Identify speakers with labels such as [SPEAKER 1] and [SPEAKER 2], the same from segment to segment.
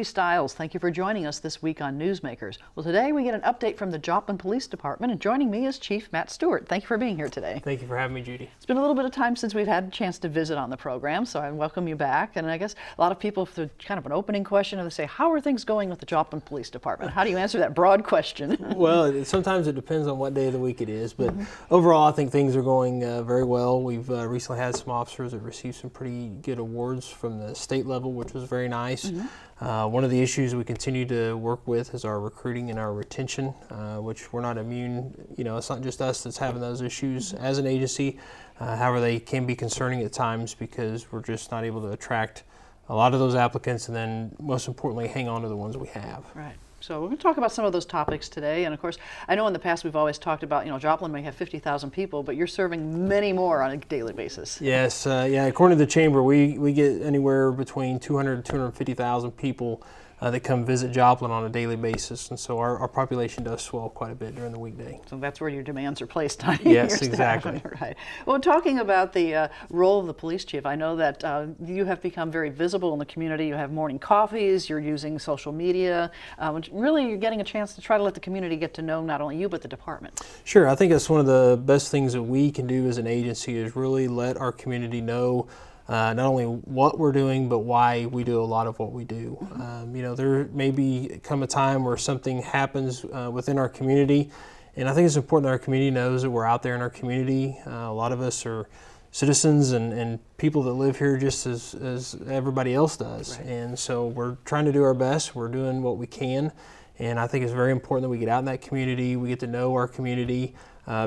[SPEAKER 1] Judy Stiles. Thank you for joining us this week on Newsmakers. Well, today we get an update from the Joplin Police Department, and joining me is Chief Matt Stewart. Thank you for being here today.
[SPEAKER 2] Thank you for having me, Judy.
[SPEAKER 1] It's been a little bit of time since we've had a chance to visit on the program, so I welcome you back. And I guess a lot of people, for kind of an opening question, and they say, how are things going with the Joplin Police Department? How do you answer that broad question?
[SPEAKER 2] Well, sometimes it depends on what day of the week it is, but overall I think things are going very well. We've recently had some officers that received some pretty good awards from the state level, which was very nice. One of the issues we continue to work with is our recruiting and our retention, which we're not immune. You know, it's not just us that's having those issues as an agency. However, they can be concerning at times because we're just not able to attract a lot of those applicants and then, most importantly, hang on to the ones we have.
[SPEAKER 1] Right. So we're going to talk about some of those topics today. And of course, I know in the past we've always talked about, Joplin may have 50,000 people, but you're serving many more on a daily basis.
[SPEAKER 2] Yes, yeah, according to the Chamber, we get anywhere between 200 and 250,000 people that come visit Joplin on a daily basis. And so our population does swell quite a bit during the weekday.
[SPEAKER 1] So that's where your demands are placed on
[SPEAKER 2] Yes,
[SPEAKER 1] your
[SPEAKER 2] exactly.
[SPEAKER 1] staff. Right. Well, talking about the role of the police chief, I know that you have become very visible in the community. You have morning coffees, you're using social media. Really, you're getting a chance to try to let the community get to know not only you, but the department.
[SPEAKER 2] Sure, I think that's one of the best things that we can do as an agency is really let our community know not only what we're doing, but why we do a lot of what we do. There may come a time where something happens within our community, and I think it's important that our community knows that we're out there in our community. A lot of us are citizens and people that live here just as everybody else does. Right. And so we're trying to do our best. We're doing what we can. And I think it's very important that we get out in that community, we get to know our community,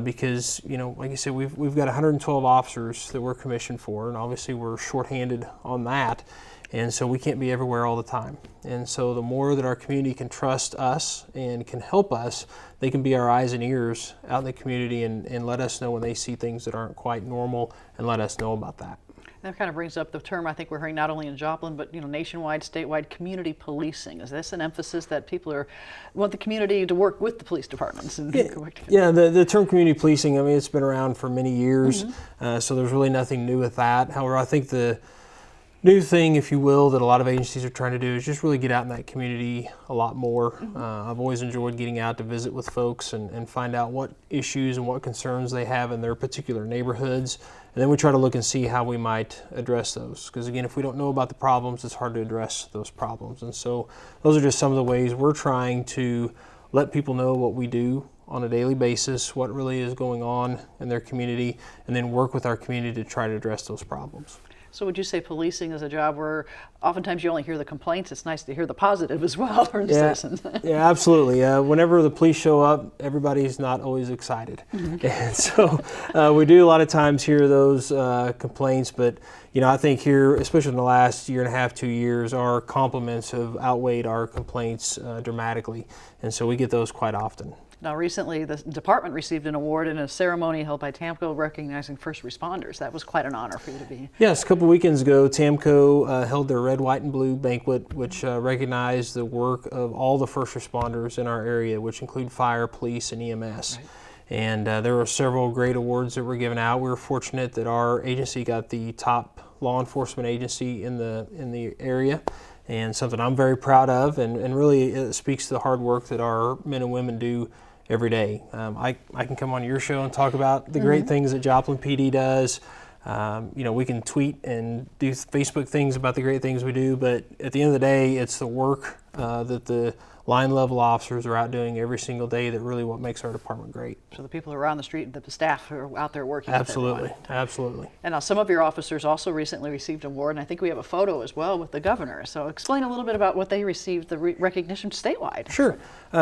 [SPEAKER 2] because, like I said, we've got 112 officers that we're commissioned for, and obviously we're shorthanded on that, and so we can't be everywhere all the time. And so the more that our community can trust us and can help us, they can be our eyes and ears out in the community and let us know when they see things that aren't quite normal and let us know about that.
[SPEAKER 1] That kind of brings up the term I think we're hearing not only in Joplin, but nationwide, statewide, community policing. Is this an emphasis that people want the community to work with the police departments?
[SPEAKER 2] Yeah, the term community policing, I mean, it's been around for many years, so there's really nothing new with that. However, I think the new thing, if you will, that a lot of agencies are trying to do is just really get out in that community a lot more. I've always enjoyed getting out to visit with folks and find out what issues and what concerns they have in their particular neighborhoods. And then we try to look and see how we might address those. Because again, if we don't know about the problems, it's hard to address those problems. And so those are just some of the ways we're trying to let people know what we do on a daily basis, what really is going on in their community, and then work with our community to try to address those problems.
[SPEAKER 1] So would you say policing is a job where oftentimes you only hear the complaints? It's nice to hear the positive as well from citizens.
[SPEAKER 2] Yeah, absolutely. Whenever the police show up, everybody's not always excited. And so we do a lot of times hear those complaints, but I think here, especially in the last year and a half, 2 years, our compliments have outweighed our complaints dramatically. And so we get those quite often.
[SPEAKER 1] Now, recently, the department received an award in a ceremony held by TAMCO recognizing first responders. That was quite an honor for you to be.
[SPEAKER 2] Yes, a couple of weekends ago, TAMCO held their Red, White, and Blue banquet, which recognized the work of all the first responders in our area, which include fire, police, and EMS. Right. And there were several great awards that were given out. We were fortunate that our agency got the top law enforcement agency in the area, and something I'm very proud of, and really it speaks to the hard work that our men and women do every day. I can come on your show and talk about the great things that Joplin PD does. We can tweet and do Facebook things about the great things we do, but at the end of the day, it's the work that the line level officers are out doing every single day that really what makes our department great.
[SPEAKER 1] So the people who are on the street, the staff who are out there working.
[SPEAKER 2] Absolutely, absolutely.
[SPEAKER 1] And now some of your officers also recently received an award, and I think we have a photo as well with the governor. So explain a little bit about what they received, the recognition statewide.
[SPEAKER 2] Sure.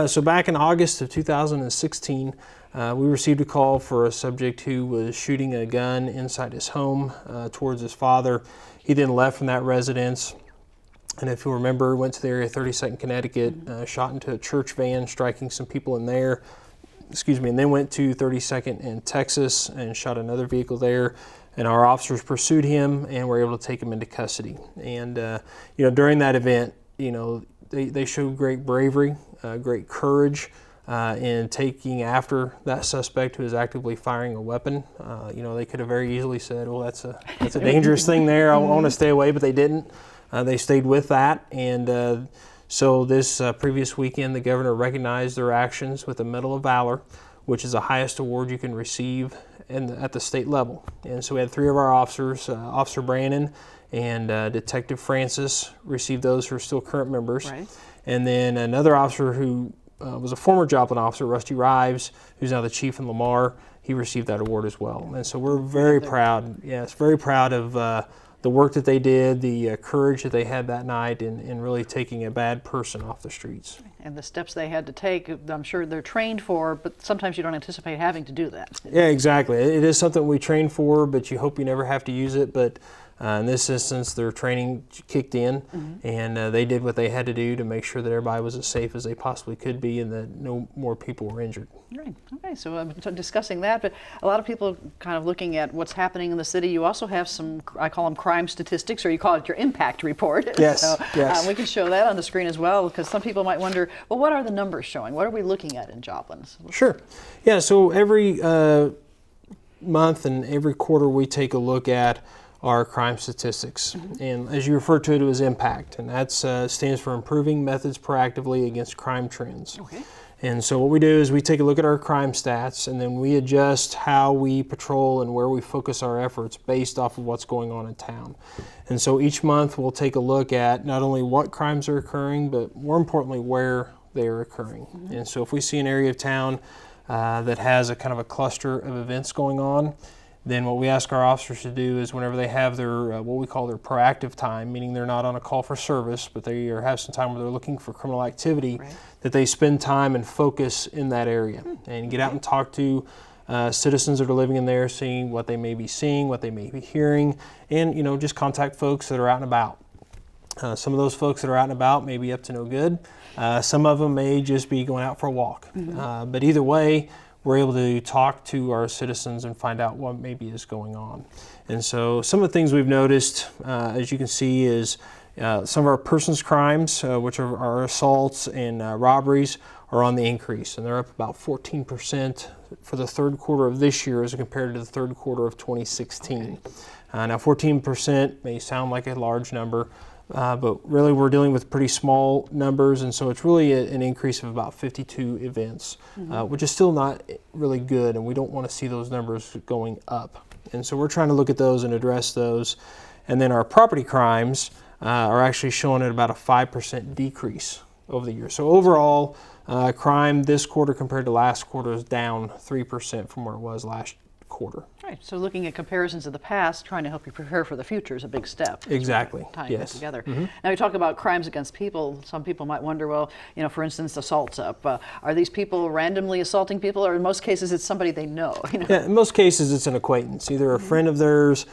[SPEAKER 2] So back in August of 2016, we received a call for a subject who was shooting a gun inside his home towards his father. He then left from that residence, and if you'll remember, went to the area of 32nd Connecticut, shot into a church van, striking some people in there, and then went to 32nd in Texas and shot another vehicle there. And our officers pursued him and were able to take him into custody. And during that event, they showed great bravery, great courage in taking after that suspect who is actively firing a weapon. They could have very easily said, well, that's a dangerous thing there, I want to stay away, but they didn't. They stayed with that and So this previous weekend, the governor recognized their actions with the Medal of Valor, which is the highest award you can receive at the state level. And so we had 3 of our officers, Officer Brandon and Detective Francis, received those who are still current members.
[SPEAKER 1] Right.
[SPEAKER 2] And then another officer who was a former Joplin officer, Rusty Rives, who's now the chief in Lamar, he received that award as well. And so we're very proud, very proud of the work that they did, the courage that they had that night in really taking a bad person off the streets.
[SPEAKER 1] And the steps they had to take, I'm sure they're trained for, but sometimes you don't anticipate having to do that.
[SPEAKER 2] Yeah, exactly. It is something we train for, but you hope you never have to use it. But in this instance, their training kicked in, and they did what they had to do to make sure that everybody was as safe as they possibly could be and that no more people were injured.
[SPEAKER 1] Right. Okay, so I'm discussing that, but a lot of people kind of looking at what's happening in the city. You also have some, I call them crime statistics, or you call it your impact report.
[SPEAKER 2] Yes,
[SPEAKER 1] so,
[SPEAKER 2] yes.
[SPEAKER 1] We can show that on the screen as well, because some people might wonder, well, what are the numbers showing? What are we looking at in Joplin?
[SPEAKER 2] Sure. Yeah, so every month and every quarter we take a look at our crime statistics. And as you refer to it as impact, and that stands for Improving Methods Proactively Against Crime Trends.
[SPEAKER 1] Okay.
[SPEAKER 2] And so what we do is we take a look at our crime stats, and then we adjust how we patrol and where we focus our efforts based off of what's going on in town. And so each month we'll take a look at not only what crimes are occurring, but more importantly where they are occurring. And so if we see an area of town that has a kind of a cluster of events going on, then what we ask our officers to do is whenever they have their what we call their proactive time, meaning they're not on a call for service, but they have some time where they're looking for criminal activity, that they spend time and focus in that area and get out and talk to citizens that are living in there, seeing what they may be seeing, what they may be hearing, and just contact folks that are out and about. Some of those folks that are out and about may be up to no good. Some of them may just be going out for a walk. But either way, we're able to talk to our citizens and find out what maybe is going on. And so some of the things we've noticed, as you can see, is some of our persons crimes, which are our assaults and robberies, are on the increase. And they're up about 14% for the third quarter of this year as compared to the third quarter of 2016. Now 14% may sound like a large number, but really we're dealing with pretty small numbers, and so it's really an increase of about 52 events, which is still not really good, and we don't want to see those numbers going up. And so we're trying to look at those and address those. And then our property crimes are actually showing at about a 5% decrease over the year. So overall, crime this quarter compared to last quarter is down 3% from where it was last quarter.
[SPEAKER 1] Right. So looking at comparisons of the past, trying to help you prepare for the future is a big step.
[SPEAKER 2] Exactly.
[SPEAKER 1] Tying it together. Now you talk about crimes against people. Some people might wonder, well, for instance, assaults up. Are these people randomly assaulting people, or in most cases it's somebody they know?
[SPEAKER 2] Yeah, in most cases it's an acquaintance, either a friend of theirs,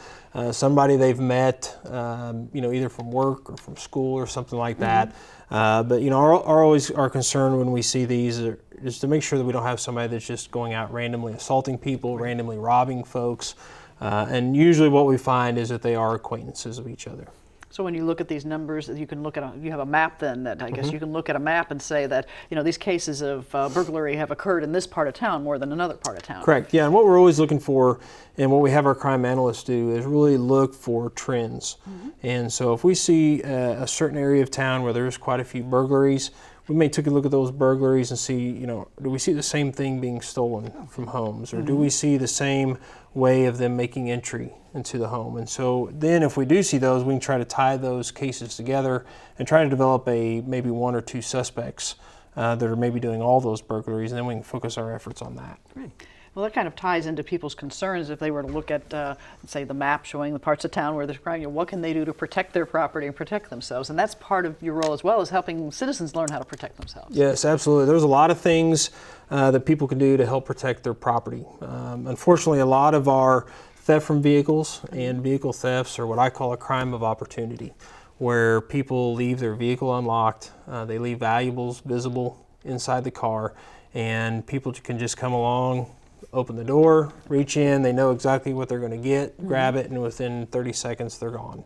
[SPEAKER 2] somebody they've met, either from work or from school or something like that. But our concern when we see these is to make sure that we don't have somebody that's just going out randomly assaulting people, randomly robbing folks. And usually what we find is that they are acquaintances of each other.
[SPEAKER 1] So when you look at these numbers, you can look at you have a map then that I guess you can look at a map and say that these cases of burglary have occurred in this part of town more than another part of town.
[SPEAKER 2] Correct. Yeah, and what we're always looking for, and what we have our crime analysts do, is really look for trends. And so if we see a certain area of town where there's quite a few burglaries, we may take a look at those burglaries and see, do we see the same thing being stolen from homes, or do we see the same way of them making entry into the home? And so then if we do see those, we can try to tie those cases together and try to develop maybe 1 or 2 suspects that are maybe doing all those burglaries, and then we can focus our efforts on that.
[SPEAKER 1] Right. Well, that kind of ties into people's concerns if they were to look at, say, the map showing the parts of town where there's crime. What can they do to protect their property and protect themselves? And that's part of your role as well, as helping citizens learn how to protect themselves.
[SPEAKER 2] Yes, absolutely. There's a lot of things that people can do to help protect their property. Unfortunately, a lot of our theft from vehicles and vehicle thefts are what I call a crime of opportunity, where people leave their vehicle unlocked, they leave valuables visible inside the car, and people can just come along, open the door, reach in, they know exactly what they're going to get, grab it, and within 30 seconds they're gone.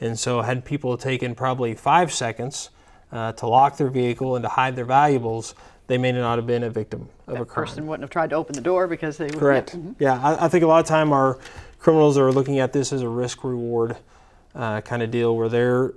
[SPEAKER 2] And so had people taken probably 5 seconds to lock their vehicle and to hide their valuables, they may not have been a victim of a crime.
[SPEAKER 1] That person wouldn't have tried to open the door because they would.
[SPEAKER 2] Correct. Yeah, I think a lot of time our criminals are looking at this as a risk-reward kind of deal, where they're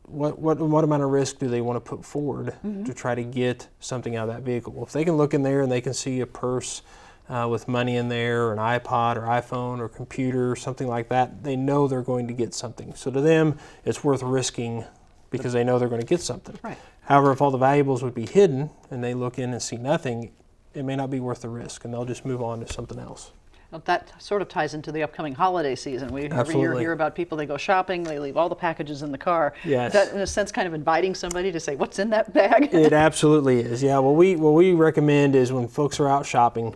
[SPEAKER 2] what amount of risk do they want to put forward to try to get something out of that vehicle? Well, if they can look in there and they can see a purse with money in there, or an iPod or iPhone or computer or something like that, they know they're going to get something. So to them, it's worth risking because they know they're going to get something.
[SPEAKER 1] Right.
[SPEAKER 2] However, if all the valuables would be hidden and they look in and see nothing, it may not be worth the risk, and they'll just move on to something else.
[SPEAKER 1] Well, that sort of ties into the upcoming holiday season. We every year hear about people, they go shopping, they leave all the packages in the car.
[SPEAKER 2] Yes.
[SPEAKER 1] Is that, in a sense, kind of inviting somebody to say, what's in that bag?
[SPEAKER 2] It absolutely is. Yeah, what we recommend is when folks are out shopping,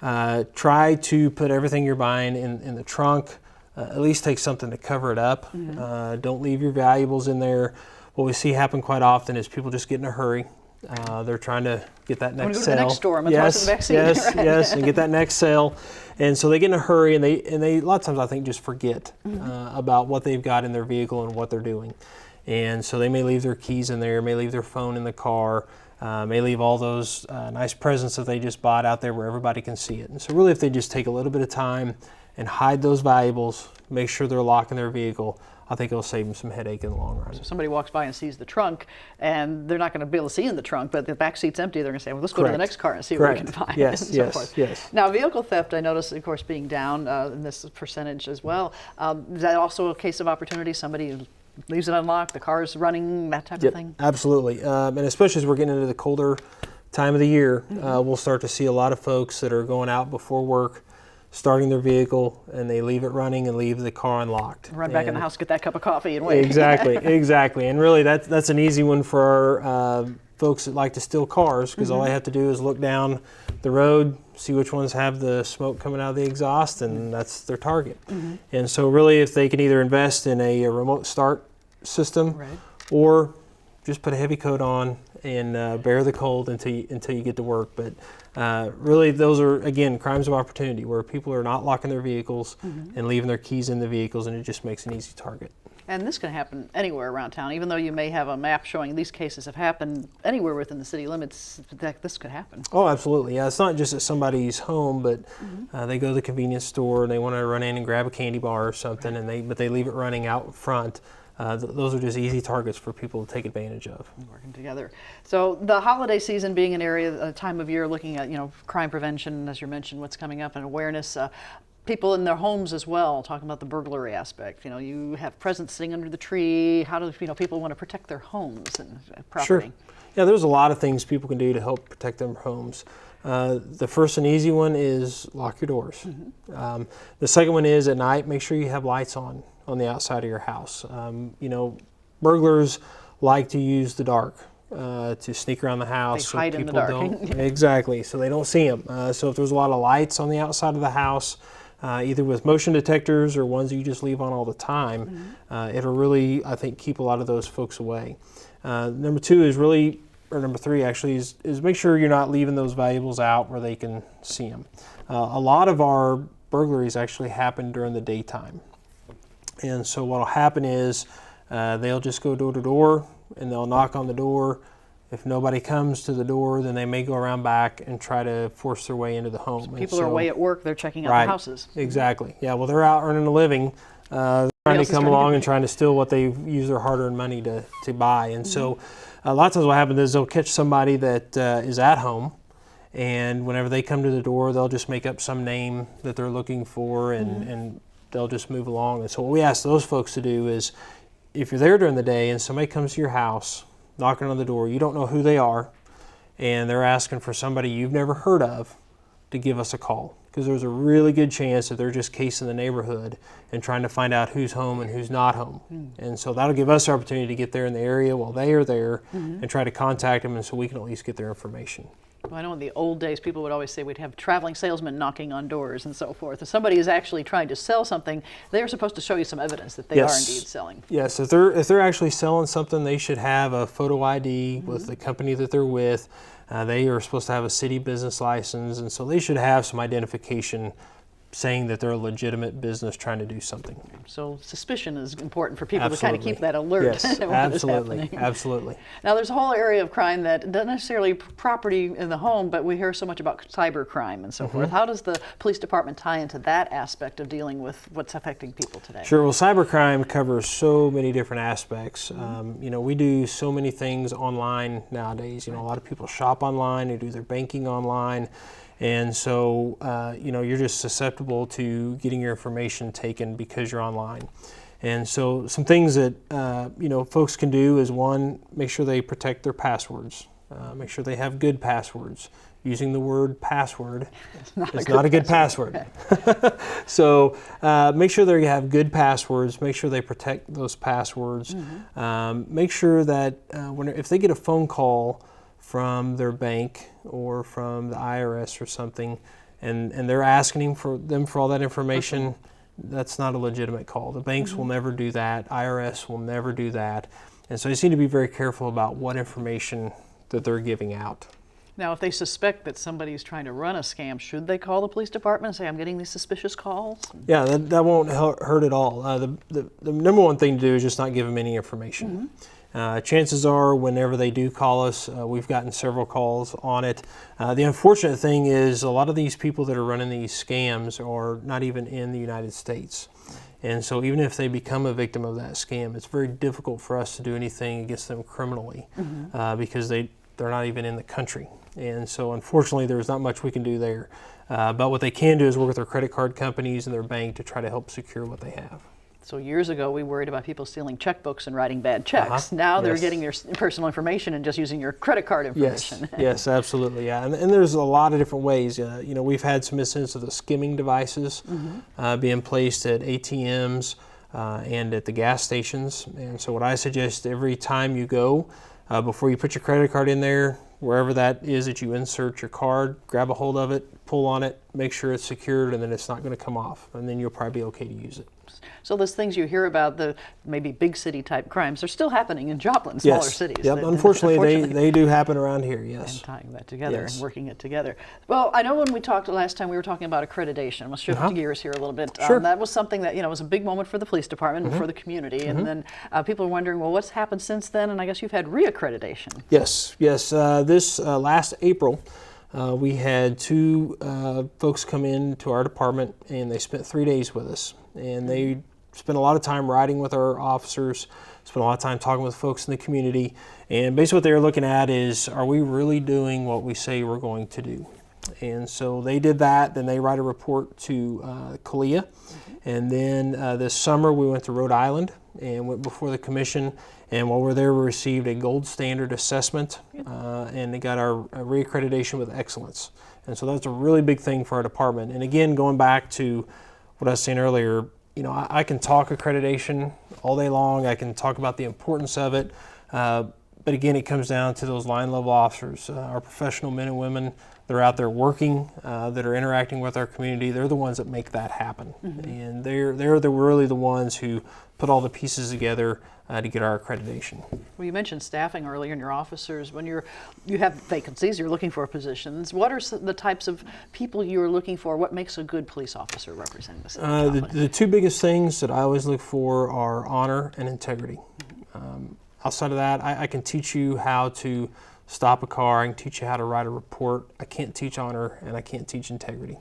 [SPEAKER 2] try to put everything you're buying in the trunk. At least take something to cover it up. Don't leave your valuables in there. What we see happen quite often is people just get in a hurry. They're trying to get that next sale.
[SPEAKER 1] To the next store, I'm going to toss it in the back seat.
[SPEAKER 2] Yes, and get that next sale. And so they get in a hurry, and they a lot of times I think just forget about what they've got in their vehicle and what they're doing. And so they may leave their keys in there, may leave their phone in the car, may leave all those nice presents that they just bought out there where everybody can see it. And so really, if they just take a little bit of time and hide those valuables, make sure they're locking their vehicle, I think it'll save them some headache in the long run.
[SPEAKER 1] So if somebody walks by and sees the trunk, and they're not going to be able to see in the trunk, but the back seat's empty, they're going to say, well, let's go to the next car and see what we can find.
[SPEAKER 2] Yes,
[SPEAKER 1] and so forth.
[SPEAKER 2] yes.
[SPEAKER 1] Now, vehicle theft, I noticed, of course, being down in this percentage as well. Is that also a case of opportunity? Somebody leaves it unlocked, the car's running, that type of thing?
[SPEAKER 2] Absolutely. And especially as we're getting into the colder time of the year, we'll start to see a lot of folks that are going out before work, starting their vehicle, and they leave it running and leave the car unlocked.
[SPEAKER 1] Run back in the house, get that cup of coffee and wait.
[SPEAKER 2] Exactly. And really that's an easy one for our folks that like to steal cars, because all they have to do is look down the road, see which ones have the smoke coming out of the exhaust, and that's their target. And so really, if they can either invest in a remote start system, or just put a heavy coat on and bear the cold until you get to work. But really, those are, again, crimes of opportunity where people are not locking their vehicles and leaving their keys in the vehicles, and it just makes an easy target.
[SPEAKER 1] And this can happen anywhere around town, even though you may have a map showing these cases have happened anywhere within the city limits. This could happen.
[SPEAKER 2] Oh, absolutely. Yeah, it's not just at somebody's home, but they go to the convenience store and they want to run in and grab a candy bar or something, and they leave it running out front. Those are just easy targets for people to take advantage of.
[SPEAKER 1] Working together. So the holiday season being an area, a time of year looking at, crime prevention, as you mentioned, what's coming up, and awareness. People in their homes as well, talking about the burglary aspect. You have presents sitting under the tree. How do people want to protect their homes and property?
[SPEAKER 2] Sure. Yeah, there's a lot of things people can do to help protect their homes. The first and easy one is lock your doors. The second one is at night, make sure you have lights on the outside of your house. Burglars like to use the dark to sneak around the house.
[SPEAKER 1] They hide in the dark.
[SPEAKER 2] Exactly, so they don't see them. So if there's a lot of lights on the outside of the house, either with motion detectors or ones you just leave on all the time, it'll really, I think, keep a lot of those folks away. Number three actually is make sure you're not leaving those valuables out where they can see them. A lot of our burglaries actually happen during the daytime. And so what will happen is they'll just go door to door and they'll knock on the door. If nobody comes to the door, then they may go around back and try to force their way into the home.
[SPEAKER 1] So people are away at work, they're checking out the houses.
[SPEAKER 2] Exactly. Yeah, well, they're out earning a living. Trying to come along and trying to steal what they use their hard-earned money to buy. And so a lot of times what happens is they'll catch somebody that is at home, and whenever they come to the door, they'll just make up some name that they're looking for, and they'll just move along. And so what we ask those folks to do is, if you're there during the day and somebody comes to your house, knocking on the door, you don't know who they are, and they're asking for somebody you've never heard of, to give us a call. Because there's a really good chance that they're just casing the neighborhood and trying to find out who's home and who's not home. And so that'll give us the opportunity to get there in the area while they are there and try to contact them, and so we can at least get their information.
[SPEAKER 1] Well, I know in the old days people would always say we'd have traveling salesmen knocking on doors and so forth. If somebody is actually trying to sell something, they're supposed to show you some evidence that they are indeed selling.
[SPEAKER 2] Yes, if they're actually selling something, they should have a photo ID with the company that they're with. They are supposed to have a city business license, and so they should have some identification saying that they're a legitimate business trying to do something.
[SPEAKER 1] So suspicion is important for people to
[SPEAKER 2] Absolutely.
[SPEAKER 1] kind of keep that alert.
[SPEAKER 2] Yes,
[SPEAKER 1] to what
[SPEAKER 2] absolutely,
[SPEAKER 1] is happening.
[SPEAKER 2] absolutely.
[SPEAKER 1] Now, there's a whole area of crime that doesn't necessarily property in the home, but we hear so much about cybercrime and so forth. How does the police department tie into that aspect of dealing with what's affecting people today?
[SPEAKER 2] Sure. Well, cybercrime covers so many different aspects. We do so many things online nowadays. A lot of people shop online, they do their banking online. And so, you're just susceptible to getting your information taken because you're online. And so some things that, folks can do is, one, make sure they protect their passwords. Make sure they have good passwords. Using the word password is not a good password. So make sure they have good passwords. Make sure they protect those passwords. Make sure that if they get a phone call from their bank or from the IRS or something, and they're asking for all that information, that's not a legitimate call. The banks will never do that. IRS will never do that. And so you just need to be very careful about what information that they're giving out.
[SPEAKER 1] Now, if they suspect that somebody's trying to run a scam, should they call the police department and say, I'm getting these suspicious calls?
[SPEAKER 2] Yeah, that won't hurt at all. The number one thing to do is just not give them any information. Chances are, whenever they do call us, we've gotten several calls on it. The unfortunate thing is, a lot of these people that are running these scams are not even in the United States. And so even if they become a victim of that scam, it's very difficult for us to do anything against them criminally because they're not even in the country. And so unfortunately, there's not much we can do there. But what they can do is work with their credit card companies and their bank to try to help secure what they have.
[SPEAKER 1] So years ago, we worried about people stealing checkbooks and writing bad checks. Now they're getting your personal information and just using your credit card information.
[SPEAKER 2] Yes, absolutely, yeah. And there's a lot of different ways. We've had some instances of the skimming devices being placed at ATMs and at the gas stations. And so what I suggest, every time you go, before you put your credit card in there, wherever that is that you insert your card, grab a hold of it, pull on it, make sure it's secured, and then it's not going to come off. And then you'll probably be okay to use it.
[SPEAKER 1] So those things you hear about, the maybe big city type crimes, are still happening in Joplin, smaller cities.
[SPEAKER 2] Yep. Unfortunately, they do happen around here, yes.
[SPEAKER 1] And tying that together and working it together. Well, I know when we talked last time, we were talking about accreditation. Let's shift gears here a little bit.
[SPEAKER 2] Sure.
[SPEAKER 1] That was something that, was a big moment for the police department and for the community. And then people are wondering, well, what's happened since then? And I guess you've had reaccreditation.
[SPEAKER 2] Yes. This last April, we had two folks come in to our department, and they spent 3 days with us. And they spent a lot of time riding with our officers, spent a lot of time talking with folks in the community. And basically what they were looking at is, are we really doing what we say we're going to do? And so they did that. Then they write a report to CALEA. And then this summer we went to Rhode Island and went before the commission. And while we're there, we received a gold standard assessment and they got our reaccreditation with excellence. And so that's a really big thing for our department. And again, going back to what I was saying earlier, I can talk accreditation all day long. I can talk about the importance of it. But again, it comes down to those line level officers, our professional men and women that are out there working, that are interacting with our community. They're the ones that make that happen. And they're really the ones who put all the pieces together to get our accreditation.
[SPEAKER 1] Well, you mentioned staffing earlier in your officers. When you have vacancies, you're looking for positions. What are the types of people you're looking for? What makes a good police officer representing the city of Joplin?
[SPEAKER 2] The two biggest things that I always look for are honor and integrity. Outside of that, I can teach you how to stop a car. I can teach you how to write a report. I can't teach honor and I can't teach integrity.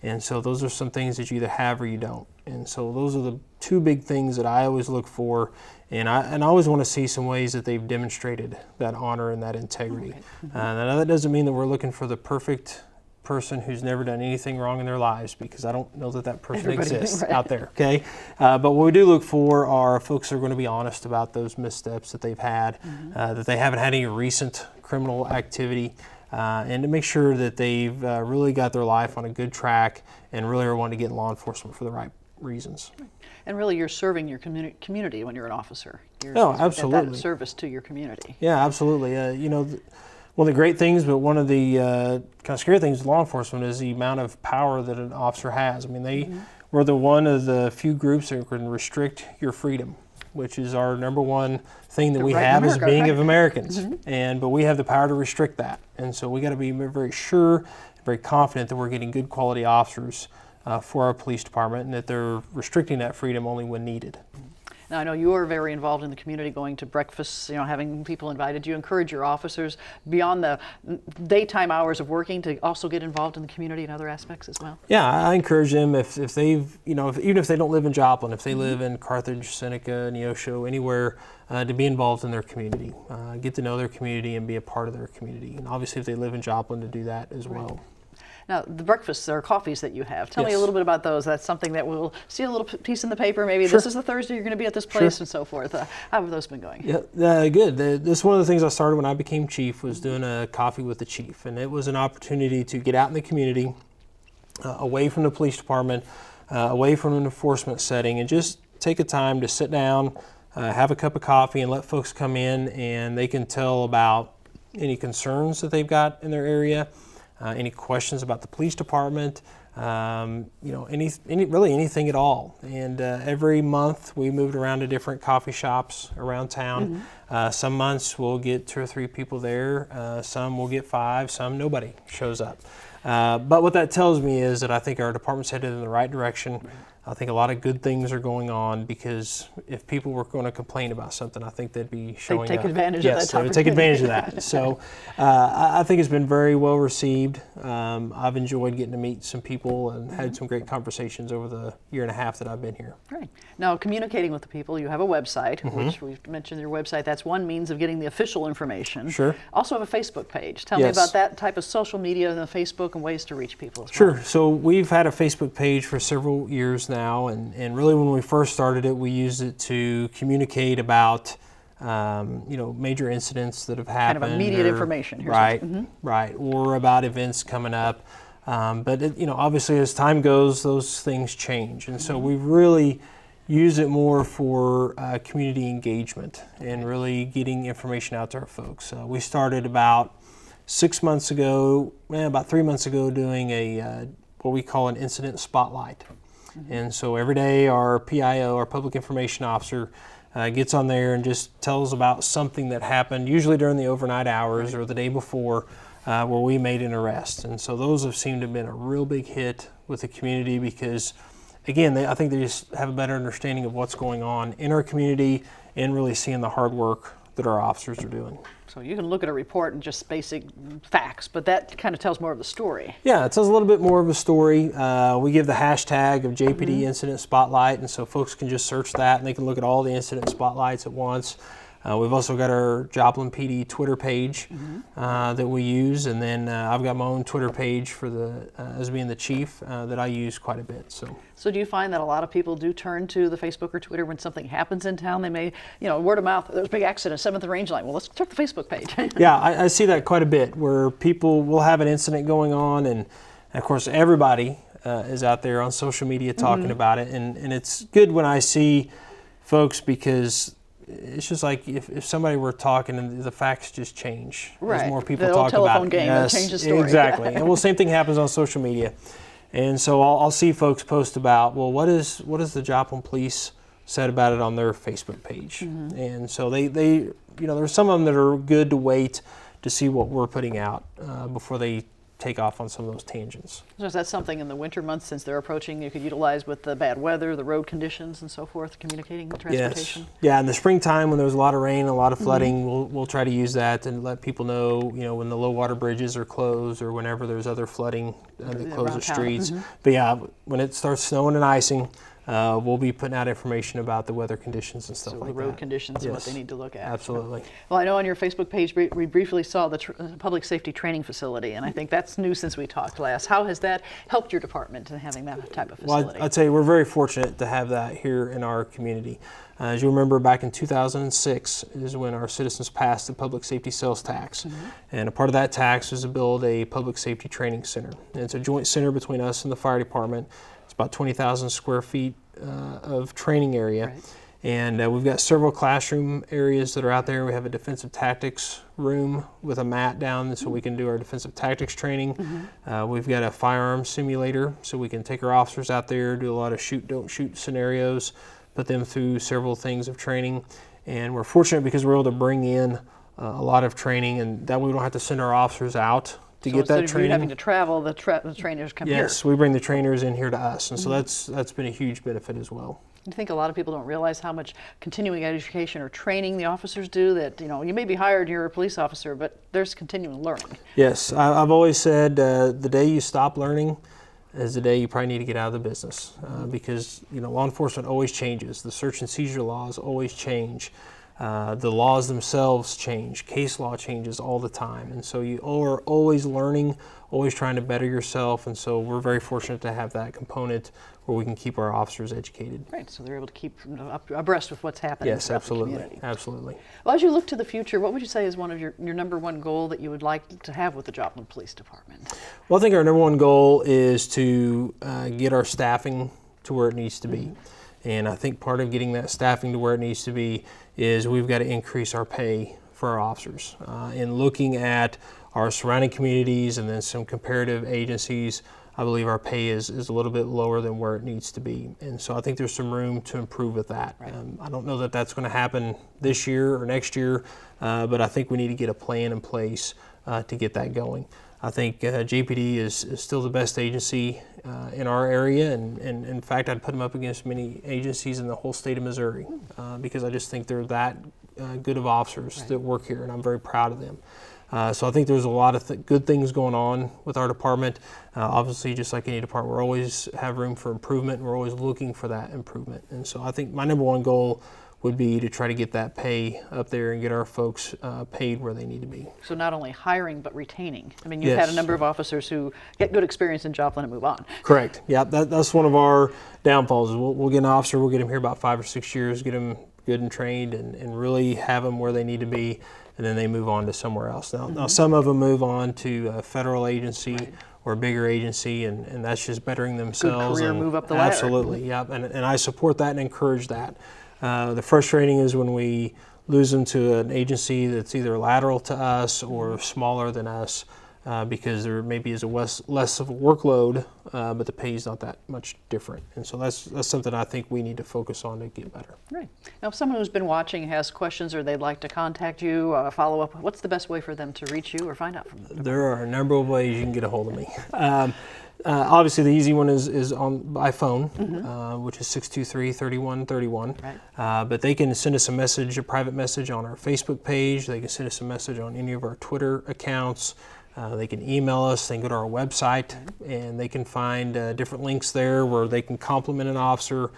[SPEAKER 2] And so those are some things that you either have or you don't. And so those are the two big things that I always look for. And I always want to see some ways that they've demonstrated that honor and that integrity. Now that doesn't mean that we're looking for the perfect person who's never done anything wrong in their lives, because I don't know that person exists out there, okay? But what we do look for are folks who are going to be honest about those missteps that they've had, that they haven't had any recent criminal activity, and to make sure that they've really got their life on a good track and really are wanting to get in law enforcement for the right reasons.
[SPEAKER 1] And really, you're serving your community when you're an officer. You're
[SPEAKER 2] absolutely.
[SPEAKER 1] That service to your community.
[SPEAKER 2] Yeah, absolutely. One of the great things, but one of the kind of scary things with law enforcement is the amount of power that an officer has. I mean, we're one of the few groups that can restrict your freedom, which is our number one thing that we have as being of Americans. But we have the power to restrict that. And so we got to be very sure, very confident that we're getting good quality officers for our police department, and that they're restricting that freedom only when needed.
[SPEAKER 1] Now, I know you are very involved in the community, going to breakfasts, having people invited. Do you encourage your officers beyond the daytime hours of working to also get involved in the community in other aspects as well?
[SPEAKER 2] Yeah, I encourage them if they've, even if they don't live in Joplin, if they live in Carthage, Seneca, Neosho, anywhere, to be involved in their community, get to know their community and be a part of their community. And obviously if they live in Joplin, to do that as well.
[SPEAKER 1] Now, the breakfasts or coffees that you have, tell me a little bit about those. That's something that we'll see a little piece in the paper. Maybe this is the Thursday you're going to be at this place and so forth. How have those been going?
[SPEAKER 2] Yeah, good. This is one of the things I started when I became chief, was doing a coffee with the chief. And it was an opportunity to get out in the community, away from the police department, away from an enforcement setting, and just take a time to sit down, have a cup of coffee, and let folks come in and they can tell about any concerns that they've got in their area. Any questions about the police department, really anything at all. And every month we moved around to different coffee shops around town. Some months we'll get 2 or 3 people there. Some we'll get 5. Some nobody shows up. But what that tells me is that I think our department's headed in the right direction. I think a lot of good things are going on, because if people were going to complain about something, I think they'd be showing up.
[SPEAKER 1] They'd take advantage of that.
[SPEAKER 2] Yes, they would take advantage of that. So I think it's been very well received. I've enjoyed getting to meet some people and had some great conversations over the year and a half that I've been here.
[SPEAKER 1] Right. Now, communicating with the people, you have a website, which we've mentioned your website. That's one means of getting the official information.
[SPEAKER 2] Sure.
[SPEAKER 1] Also have a Facebook page. Tell me about that type of social media and Facebook and ways to reach people as well.
[SPEAKER 2] Sure. So we've had a Facebook page for several years now, and really when we first started it, we used it to communicate about major incidents that have happened.
[SPEAKER 1] Kind of immediate information.
[SPEAKER 2] Right, or about events coming up. But obviously as time goes, those things change, and so we really use it more for community engagement and really getting information out to our folks. We started about 6 months ago, about 3 months ago, doing a what we call an incident spotlight. And so every day our PIO, our public information officer, gets on there and just tells about something that happened, usually during the overnight hours or the day before, where we made an arrest. And so those have seemed to have been a real big hit with the community, because again, I think they just have a better understanding of what's going on in our community and really seeing the hard work that our officers are doing.
[SPEAKER 1] So you can look at a report and just basic facts, but that kind of tells more of the story.
[SPEAKER 2] Yeah, it tells a little bit more of a story. We give the hashtag of JPD Incident Spotlight, and so folks can just search that and they can look at all the incident spotlights at once. We've also got our Joplin PD Twitter page that we use, and then I've got my own Twitter page for as being the chief that I use quite a bit.
[SPEAKER 1] So do you find that a lot of people do turn to the Facebook or Twitter when something happens in town? They may, word of mouth, there's a big accident, 7th and Range Line. Well, let's check the Facebook page.
[SPEAKER 2] Yeah, I see that quite a bit, where people will have an incident going on, and of course everybody is out there on social media talking about it, and it's good when I see folks, because it's just like if somebody were talking and the facts just change.
[SPEAKER 1] Right.
[SPEAKER 2] As more people
[SPEAKER 1] the
[SPEAKER 2] talk
[SPEAKER 1] old telephone
[SPEAKER 2] about it.
[SPEAKER 1] Game,
[SPEAKER 2] Yes,
[SPEAKER 1] change the story.
[SPEAKER 2] Exactly. And same thing happens on social media. And so I'll see folks post about, well, what is the Joplin Police said about it on their Facebook page? And so they there's some of them that are good to wait to see what we're putting out before they take off on some of those tangents.
[SPEAKER 1] So is that something in the winter months, since they're approaching, you could utilize with the bad weather, the road conditions and so forth, communicating transportation?
[SPEAKER 2] Yes. Yeah, in the springtime when there's a lot of rain, a lot of flooding, we'll try to use that and let people know, when the low water bridges are closed or whenever there's other flooding that close the streets. But yeah, when it starts snowing and icing, we'll be putting out information about the weather conditions and stuff like that.
[SPEAKER 1] The road conditions and what they need to look at.
[SPEAKER 2] Absolutely.
[SPEAKER 1] Well, I know on your Facebook page we briefly saw the public safety training facility, and I think that's new since we talked last. How has that helped your department in having that type of facility?
[SPEAKER 2] Well, I'd say we're very fortunate to have that here in our community. As you remember, back in 2006 is when our citizens passed the public safety sales tax. And a part of that tax was to build a public safety training center. And it's a joint center between us and the fire department. It's about 20,000 square feet of training area.
[SPEAKER 1] Right.
[SPEAKER 2] And we've got several classroom areas that are out there. We have a defensive tactics room with a mat down so we can do our defensive tactics training. We've got a firearm simulator so we can take our officers out there, do a lot of shoot, don't shoot scenarios, put them through several things of training. And we're fortunate because we're able to bring in a lot of training, and that way we don't have to send our officers out to
[SPEAKER 1] So
[SPEAKER 2] get that
[SPEAKER 1] instead of you
[SPEAKER 2] training.
[SPEAKER 1] having to travel, the trainers come here.
[SPEAKER 2] Yes, we bring the trainers in here to us, and so that's been a huge benefit as well.
[SPEAKER 1] I think a lot of people don't realize how much continuing education or training the officers do, that, you may be hired, you're a police officer, but there's continuing learning.
[SPEAKER 2] Yes, I've always said the day you stop learning is the day you probably need to get out of the business, because law enforcement always changes. The search and seizure laws always change. The laws themselves change. Case law changes all the time, and so you are always learning, always trying to better yourself, and so we're very fortunate to have that component where we can keep our officers educated.
[SPEAKER 1] Right, so they're able to keep abreast with what's happening
[SPEAKER 2] Yes,
[SPEAKER 1] throughout the
[SPEAKER 2] absolutely,
[SPEAKER 1] community.
[SPEAKER 2] absolutely.
[SPEAKER 1] Well, as you look to the future, what would you say is one of your number one goal that you would like to have with the Joplin Police Department?
[SPEAKER 2] Well, I think our number one goal is to get our staffing to where it needs to be. And I think part of getting that staffing to where it needs to be is we've got to increase our pay for our officers. In looking at our surrounding communities and then some comparative agencies, I believe our pay is a little bit lower than where it needs to be. And so I think there's some room to improve with that.
[SPEAKER 1] Right.
[SPEAKER 2] I don't know that that's going to happen this year or next year, but I think we need to get a plan in place to get that going. I think JPD is still the best agency in our area, and in fact I'd put them up against many agencies in the whole state of Missouri, because I just think they're that good of officers that work here, and I'm very proud of them. So I think there's a lot of good things going on with our department. Obviously, just like any department, we always have room for improvement, and we're always looking for that improvement. And so I think my number one goal would be to try to get that pay up there and get our folks paid where they need to be.
[SPEAKER 1] So not only hiring, but retaining. I mean, you've had a number of officers who get good experience in Joplin and move on.
[SPEAKER 2] Correct. Yeah, that's one of our downfalls. We'll get an officer, we'll get him here about 5 or 6 years, get him good and trained, and really have them where they need to be, and then they move on to somewhere else. Now some of them move on to a federal agency or a bigger agency, and that's just bettering themselves.
[SPEAKER 1] Good career move up the ladder.
[SPEAKER 2] Absolutely, yeah, and I support that and encourage that. The frustrating is when we lose them to an agency that's either lateral to us or smaller than us, because there maybe is less of a workload, but the pay is not that much different. And so that's something I think we need to focus on to get better.
[SPEAKER 1] Right. Now, if someone who's been watching has questions or they'd like to contact you, follow up, what's the best way for them to reach you or find out from you?
[SPEAKER 2] There are a number of ways you can get a hold of me. Obviously, the easy one is by phone, which is 623-3131.
[SPEAKER 1] Right.
[SPEAKER 2] But they can send us a private message on our Facebook page. They can send us a message on any of our Twitter accounts. They can email us. They can go to our website, and they can find different links there where they can compliment an officer.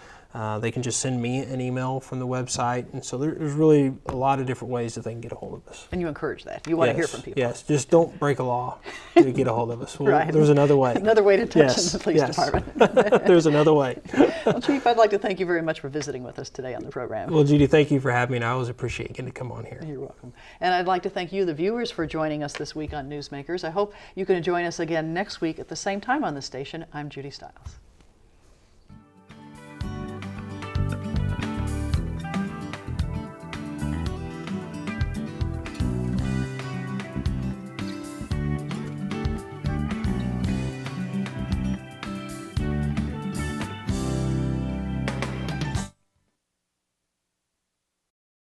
[SPEAKER 2] They can just send me an email from the website. And so there's really a lot of different ways that they can get a hold of us.
[SPEAKER 1] And you encourage that. You want to hear from people.
[SPEAKER 2] Yes, just don't break a law to get a hold of us.
[SPEAKER 1] Right.
[SPEAKER 2] There's another way.
[SPEAKER 1] Another way to touch in the police department.
[SPEAKER 2] There's another way.
[SPEAKER 1] Well, Chief, I'd like to thank you very much for visiting with us today on the program.
[SPEAKER 2] Well, Judy, thank you for having me, and I always appreciate getting to come on here.
[SPEAKER 1] You're welcome. And I'd like to thank you, the viewers, for joining us this week on Newsmakers. I hope you can join us again next week at the same time on the station. I'm Judy Stiles.